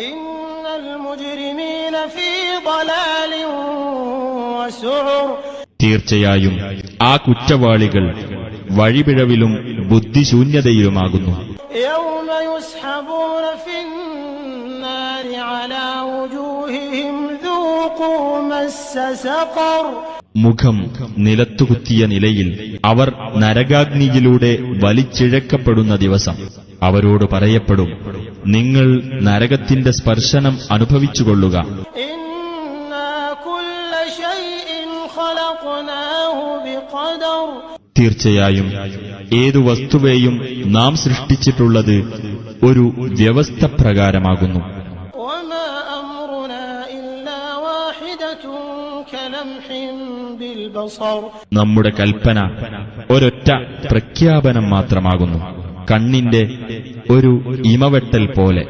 ഇന്നൽ മുജ്രിമീന ഫീ ളലാലിൻ വസുഉർ. തീർച്ചയായും ആ കുറ്റവാളികൾ വഴിപിഴവിലും ബുദ്ധിശൂന്യതയിലുമാകുന്നു. യൗമ യുസ്ഹബൂന ഫിന്നാരി അലാ വുജൂഹിഹിം ദൂഖൂ മസ്സ സഖർ. മുഖം നിലത്തുകുത്തിയ നിലയിൽ അവർ നരകാഗ്നിയിലൂടെ വലിച്ചിഴക്കപ്പെടുന്ന ദിവസം അവരോട് പറയപ്പെടും, നിങ്ങൾ നരകത്തിന്റെ സ്പർശനം അനുഭവിച്ചുകൊള്ളുക. ഇന്നാ കുല്ല ശൈഇൻ ഖലഖ്നാഹു ബിഖദർ. തീർച്ചയായും ഏതു വസ്തുവേയും നാം സൃഷ്ടിച്ചിട്ടുള്ളത് ഒരു വ്യവസ്ഥ പ്രകാരമാകുന്നു. വമാ അംറുനാ ഇല്ലാ വാഹിദതുൻ കലംഹിൻ ബിൽ ബസർ. നമ്മുടെ കൽപ്പന ഒരൊറ്റ പ്രഖ്യാപനം മാത്രമാകുന്നു, കണ്ണിന്റെ ഒരു ഇമവെട്ടൽ പോലെ.